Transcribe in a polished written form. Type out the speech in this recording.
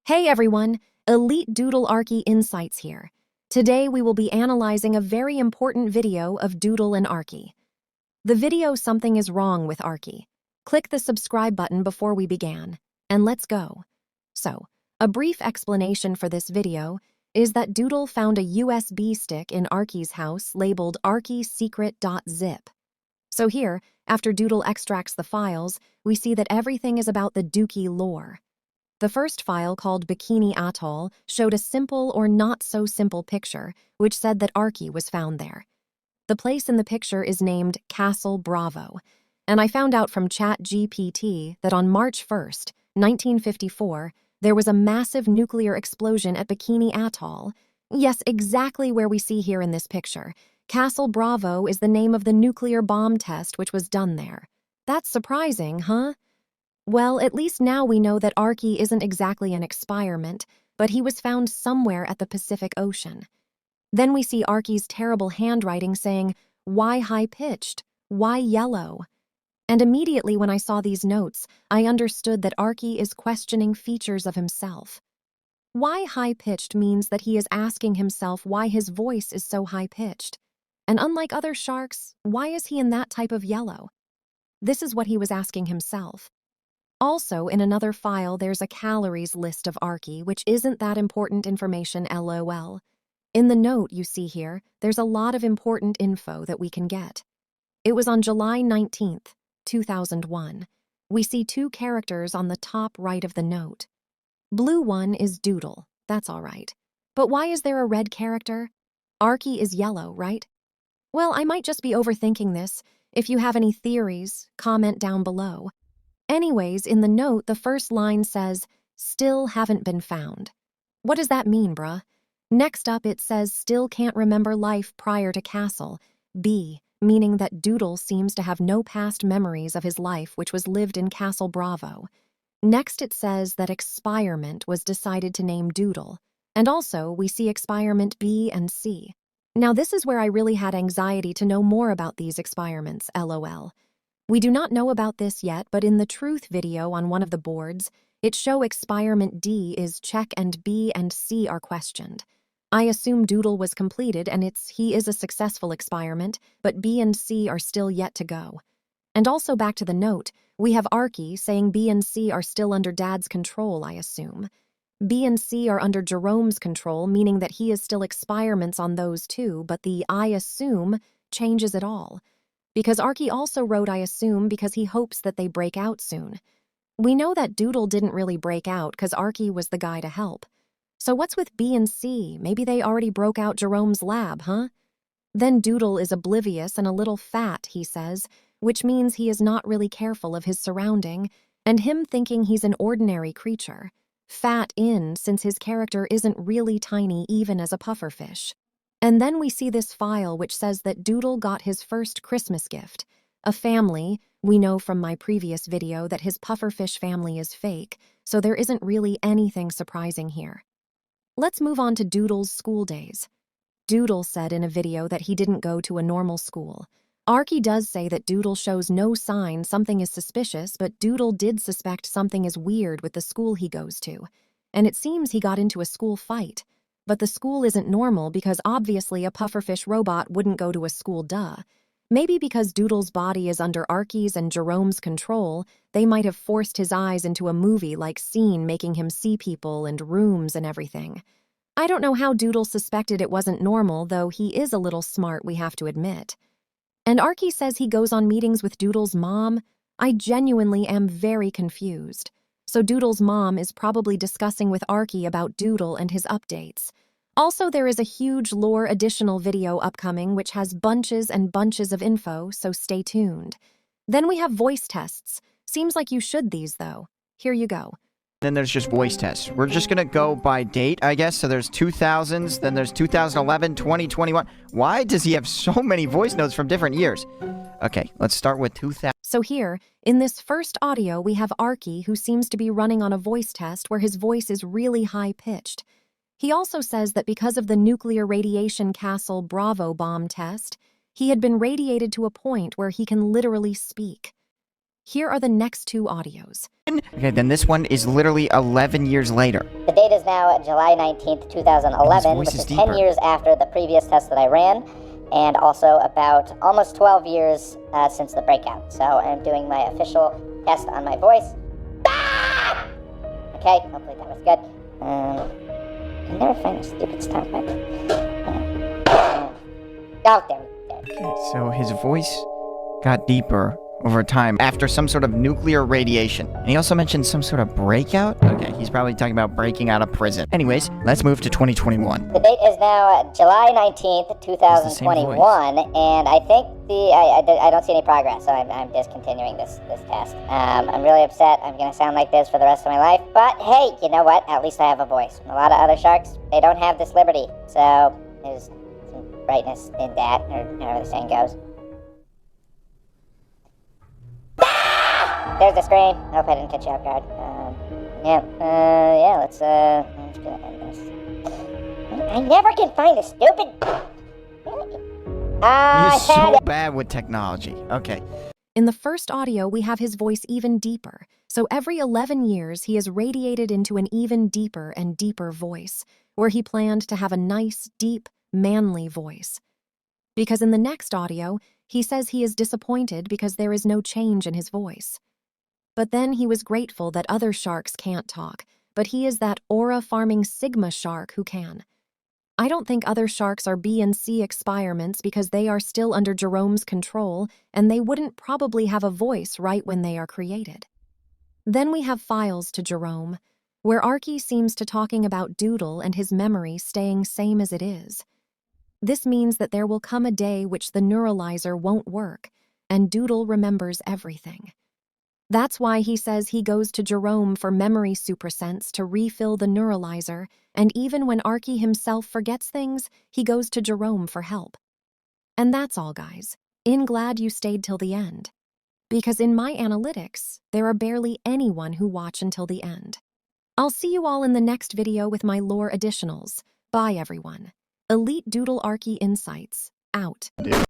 Hey everyone, Elite Doodle Arkey Insights here. Today we will be analyzing a very important video of Doodle and Arkey. The video Something is Wrong with Arkey. Click the subscribe button before we begin, and let's go. So, a brief explanation for this video is that Doodle found a USB stick in Arkey's house labeled arkeysecret.zip. So here, after Doodle extracts the files, we see that everything is about the dookey lore. The first file, called Bikini Atoll, showed a simple or not-so-simple picture, which said that Arkey was found there. The place in the picture is named Castle Bravo, and I found out from ChatGPT that on March 1st, 1954, there was a massive nuclear explosion at Bikini Atoll. Yes, exactly where we see here in this picture. Castle Bravo is the name of the nuclear bomb test which was done there. That's surprising, huh? Well, at least now we know that Arkey isn't exactly an experiment, but he was found somewhere at the Pacific Ocean. Then we see Arkey's terrible handwriting saying, "Why high-pitched? Why yellow?" And immediately when I saw these notes, I understood that Arkey is questioning features of himself. Why high-pitched means that he is asking himself why his voice is so high-pitched. And unlike other sharks, why is he in that type of yellow? This is what he was asking himself. Also, in another file, there's a calories list of Arkey, which isn't that important information, LOL. In the note you see here, there's a lot of important info that we can get. It was on July 19th, 2001. We see two characters on the top right of the note. Blue one is Doodle, that's all right. But why is there a red character? Arkey is yellow, right? Well, I might just be overthinking this. If you have any theories, comment down below. Anyways, in the note, the first line says, "Still haven't been found." What does that mean, bruh? Next up, it says, "Still can't remember life prior to Castle." B, meaning that Doodle seems to have no past memories of his life which was lived in Castle Bravo. Next, it says that Expirement was decided to name Doodle. And also, we see Experiment B and C. Now, this is where I really had anxiety to know more about these experiments, LOL. We do not know about this yet, but in the truth video on one of the boards, it show Experiment D is check and B and C are questioned. I assume Doodle was completed and he is a successful experiment, but B and C are still yet to go. And also back to the note, we have Arkey saying B and C are still under Dad's control, I assume. B and C are under Jerome's control, meaning that he is still experiments on those two, but the "I assume" changes it all. Because Arkey also wrote "I assume" because he hopes that they break out soon. We know that Doodle didn't really break out because Arkey was the guy to help. So what's with B and C? Maybe they already broke out Jerome's lab, huh? Then Doodle is oblivious and a little fat, he says, which means he is not really careful of his surrounding, and him thinking he's an ordinary creature. Fat in, since his character isn't really tiny even as a pufferfish. And then we see this file which says that Doodle got his first Christmas gift. A family. We know from my previous video that his pufferfish family is fake, so there isn't really anything surprising here. Let's move on to Doodle's school days. Doodle said in a video that he didn't go to a normal school. Arkey does say that Doodle shows no sign something is suspicious, but Doodle did suspect something is weird with the school he goes to. And it seems he got into a school fight. But the school isn't normal because obviously a pufferfish robot wouldn't go to a school, duh. Maybe because Doodle's body is under Arkey's and Jerome's control, they might have forced his eyes into a movie-like scene making him see people and rooms and everything. I don't know how Doodle suspected it wasn't normal, though he is a little smart, we have to admit. And Arkey says he goes on meetings with Doodle's mom. I genuinely am very confused. So Doodle's mom is probably discussing with Arkey about Doodle and his updates. Also, there is a huge lore additional video upcoming which has bunches and bunches of info, so stay tuned. Then we have voice tests. Seems like you should these, though. Here you go. Then there's just voice tests. We're just going to go by date, I guess. So there's 2000s, then there's 2011, 2021. Why does he have so many voice notes from different years? Okay, let's start with 2000. So here, in this first audio, we have Arkey, who seems to be running on a voice test where his voice is really high-pitched. He also says that because of the nuclear radiation Castle Bravo bomb test, he had been radiated to a point where he can literally speak. Here are the next two audios. Okay, then this one is literally 11 years later. The date is now July 19th, 2011, voice which is is deeper. 10 years after the previous test that I ran, and also about almost 12 years since the breakout. So I'm doing my official test on my voice. Ah! Okay, hopefully that was good. I never find a stupid stop button. Oh, there we go. Okay, so his voice got deeper over time after some sort of nuclear radiation. And he also mentioned some sort of breakout? Okay, he's probably talking about breaking out of prison. Anyways, let's move to 2021. The date is now July 19th, 2021, and I think I don't see any progress, so I'm discontinuing this test. I'm really upset. I'm going to sound like this for the rest of my life, but hey, you know what? At least I have a voice. A lot of other sharks, they don't have this liberty, so there's some brightness in that, or however the saying goes. There's the scream. Hope I didn't catch you off guard. Let's go end this. I never can find the stupid. He's so bad with technology. Okay. In the first audio, we have his voice even deeper. So every 11 years, he is radiated into an even deeper and deeper voice, where he planned to have a nice, deep, manly voice. Because in the next audio, he says he is disappointed because there is no change in his voice. But then he was grateful that other sharks can't talk, but he is that aura-farming Sigma shark who can. I don't think other sharks are B and C experiments because they are still under Jerome's control, and they wouldn't probably have a voice right when they are created. Then we have files to Jerome, where Arkey seems to talking about Doodle and his memory staying same as it is. This means that there will come a day which the neuralizer won't work, and Doodle remembers everything. That's why he says he goes to Jerome for memory supersense to refill the neuralizer, and even when Arkey himself forgets things, he goes to Jerome for help. And that's all, guys. Glad you stayed till the end. Because in my analytics, there are barely anyone who watch until the end. I'll see you all in the next video with my lore additionals. Bye, everyone. Elite Doodle Arkey Insights, out.